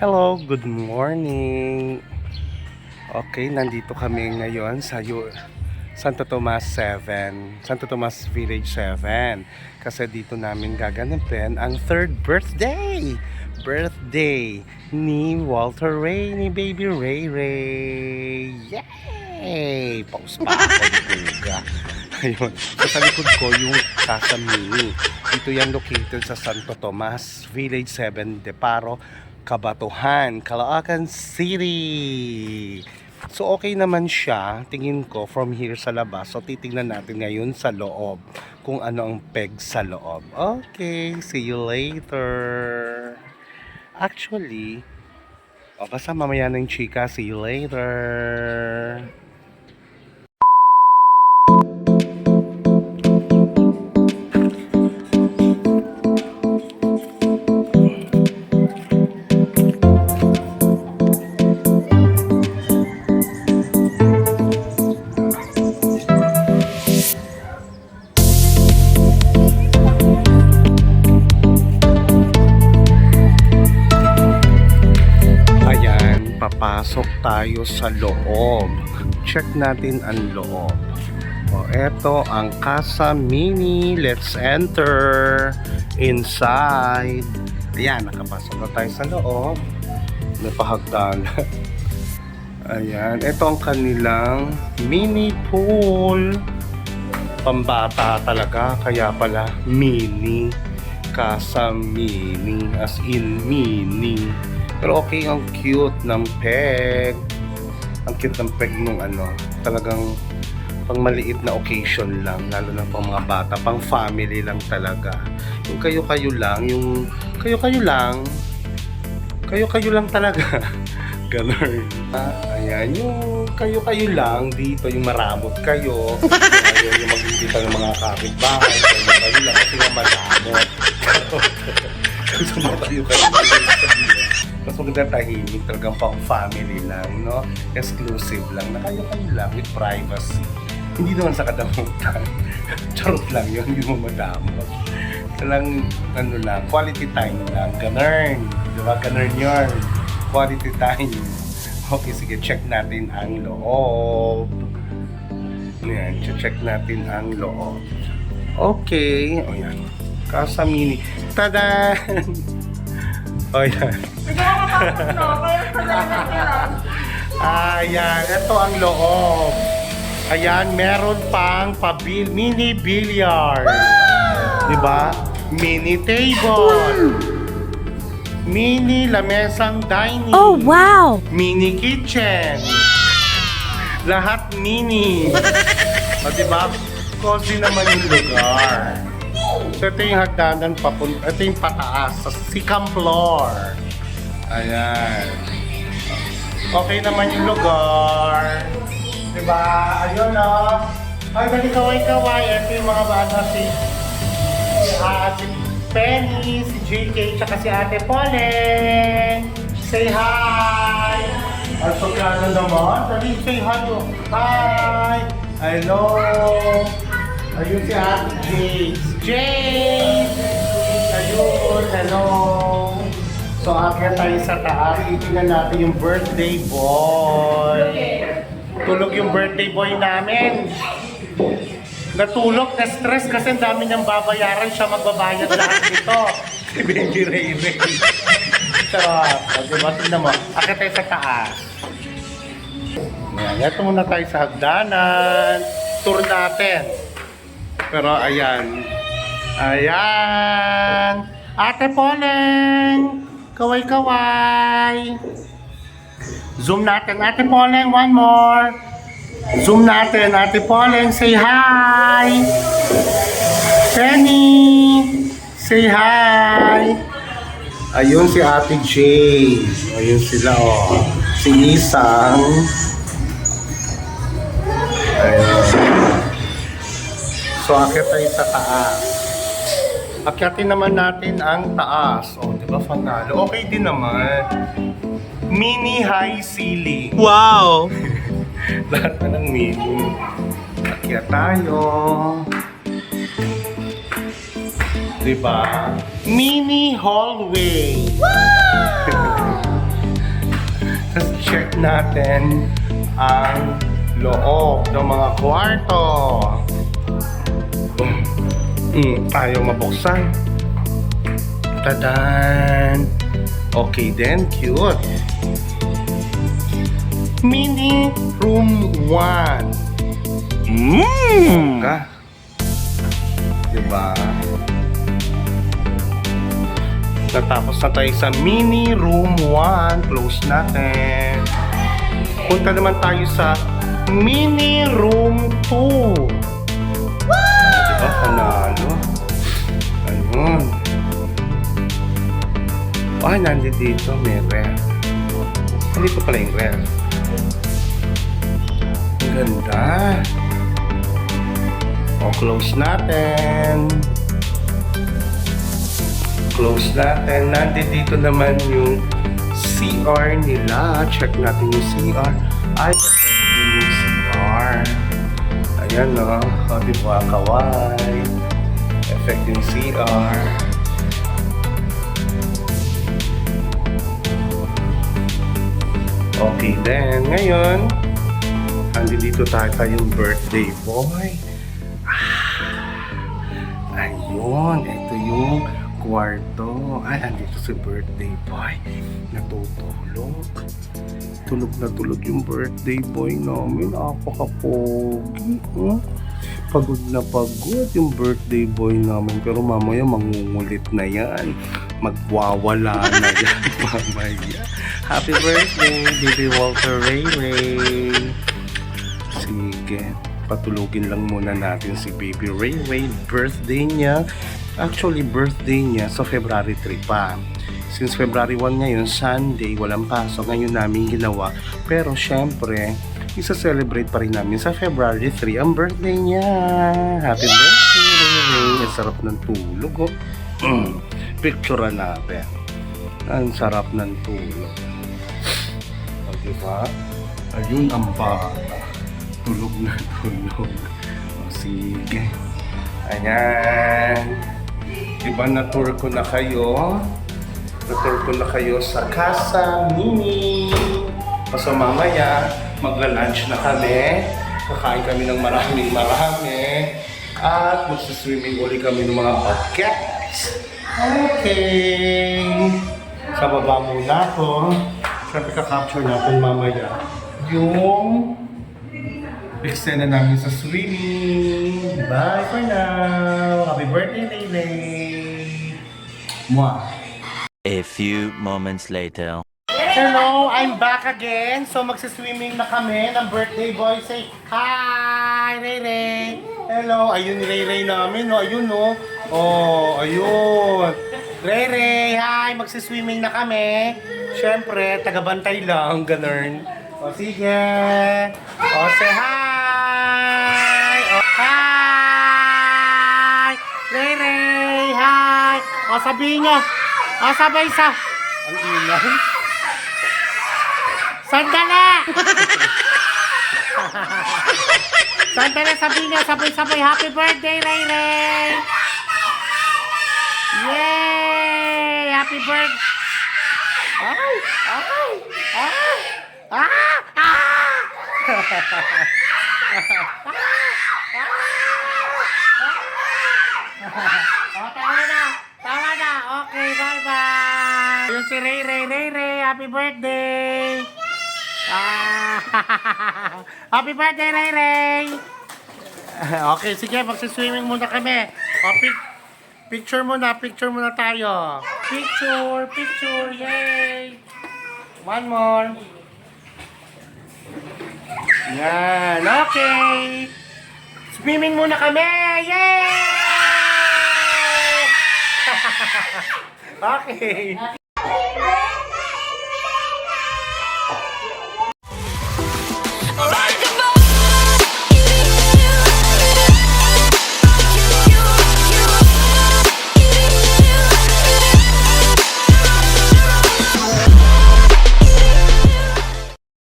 Hello, good morning. Okay, nandito kami ngayon sa Santo Tomas 7, Santo Tomas Village 7. Kasi dito namin gaganapin ang third birthday. Birthday ni Walter Ray, ni Baby Ray Ray. Yay! Pause pa ako, dibuga. Ayun. So, sa likod ko yung Casa Mini. Dito yan located sa Santo Tomas Village 7 de Paro, Cabatuhan, Caloocan City. So okay naman siya, tingin ko from here sa labas. So titingnan natin ngayon sa loob kung ano ang peg sa loob. Okay, see you later. Actually, basta mamaya na yung chika. See you later. Papasok tayo sa loob. Check natin ang loob. Eto ang Casa Mini. Let's enter inside. Ayan, nakapasok na tayo sa loob. Napahagdan. Ayan, ito ang kanilang mini pool. Pambata talaga, kaya pala mini. Casa Mini, as in mini. Pero okay, ang cute ng peg. Ang cute ng peg nung talagang pang maliit na occasion lang, lalo na pang mga bata, pang family lang talaga. Yung kayo-kayo lang, kayo-kayo lang talaga. Ganun. Ayan, yung kayo-kayo lang dito, yung maramot kayo. Ayaw yung mag-imbita ng mga kapitbahay. Kayo-kayo lang kasi nga maramot. So kayo-kayo lang. Mas maganda tahimik, talagang pang family lang, no? Exclusive lang, na kayo-kayo lang, with privacy. Hindi naman sa kadamutan. Charot lang yun, hindi mo madamot. Talang, lang, quality time lang. Ganun. Diba? Ganun yun. Quality time. Okay, sige, check natin ang loob. Ayan, check natin ang loob. Okay. O yan. Casa Mini. Tada! O yan. Ayan, ito ang loob. Ayan, meron pang mini billiard. Diba? Mini table. Mini lamesang dining. Oh, wow! Mini kitchen. Lahat mini. O diba? Cozy naman yung lugar. So ito yung hagdanan papunta, ito yung pataas sa second floor. Ayan. Okay naman yung lugar. Diba? Ayun o. Ay, bali kaway-kaway. Ito yung mga bata si Ate Penny, si JK, tsaka si Ate Poleng. Say hi! Ang sobrano naman. Dali, say hi. Hi! Hello! Ayun si Ate Jace! Ayun, hello! So, akyat tayo sa taas. Itingnan natin yung birthday boy. Tulog yung birthday boy namin. Natulog, na-stress kasi ang dami niyang babayaran. Siya magbabayad lahat nito. Si Baby Ray Ray. Sarap. Diba? Tignan mo. Akyat tayo sa taas. Ayan, ito muna tayo sa hagdanan. Tour natin. Pero ayan. Ayan. Ate Poleng. Kaway-kaway. Zoom natin. Ate Poleng, one more. Zoom natin. Ate Poleng, say hi. Penny. Say hi. Ayun si Ate Jay. Ayun sila Si Isang. Ayun. So, akyat tayo sa taas. Akyatin naman natin ang taas. Diba, Fanalo? Okay din naman. Mini high ceiling. Wow! Lahat na ng mini. Akyat tayo. Diba? Mini hallway. Wow! natin ang loob ng mga kwarto. Ayaw mabuksan. Tadan! Okay then, cute. Mini room 1. Ah. Diba? Natapos na tayo sa mini room 1. Close natin. Punta naman tayo sa mini room 2. Diba? Panalo. Ayun. Ay, nandito dito. May ref. Nandito pala yung ref. Ang ganda. O, close natin. Close natin. Nandito naman yung CR nila. Check natin yung CR. Ay, perfect yung CR. Ayan, no? O, diba? Kawai. Effect yung CR. Okay, then, ngayon, andito tayo yung birthday boy. Ayun, ito yung kwarto. Ay, andito si birthday boy. Natutulog. Tulog na tulog yung birthday boy namin. Apakapogi. Pagod na pagod yung birthday boy namin. Pero mamaya mangungulit na yan. Magwawala na yan mamaya. Happy birthday, baby Walter Ray Ray. Sige, patulugin lang muna natin si baby Ray Ray. Birthday niya. Actually, birthday niya sa February 3 pa. Since February 1 ngayon, Sunday, walang pasok. Ngayon namin ginawa. Pero syempre, isa-celebrate pa rin namin sa February 3 ang birthday niya. Happy birthday, Ray Ray. Ang sarap ng tulog, oh. Picture natin. Ang sarap ng tulog. O, diba? Ayun ang bata. Tulog na tulog. O, sige. Ayan. Diba na-tour ko na kayo? Na-tour ko na kayo sa Casa Mini. So mamaya, magla-lunch na kami. Kakain kami ng marami. At magsiswimming uli kami ng mga buckets. Okay. Sa baba muna ako. Siyempre ka-capture natin mamaya yung eksena namin sa swimming. Bye for now. Happy birthday, Lele. Mwah. A few moments later. Hello, I'm back again. So magsiswimming na kami ng birthday boy. Say hi, Ray Ray. Hello, ayun ni Ray Ray namin, no? Ayun, no? Oh, ayun. Ray Ray, hi, magsiswimming na kami. Siyempre, tagabantay lang, ganun. O sige. O say hi. O hi. Ray Ray, hi. O sabihin nyo. O sabay sa... Ang ingay. Sandali! Sandali, sabihin nyo. Sabay-sabay. Happy birthday, Ray Ray. Yay! Happy birthday. Ay! Ay! Ay! Ah! Ah! Oh, tama na! Tama na! Okay, bye-bye! Yun si Ray Ray. Ray Ray, happy birthday! Ah! Happy birthday, Ray Ray! Okay, sige, magsiswimming muna kami. O, picture muna tayo. Picture, yay! One more. Yan, okay. Swimming muna kami, yay! Okay. Alright.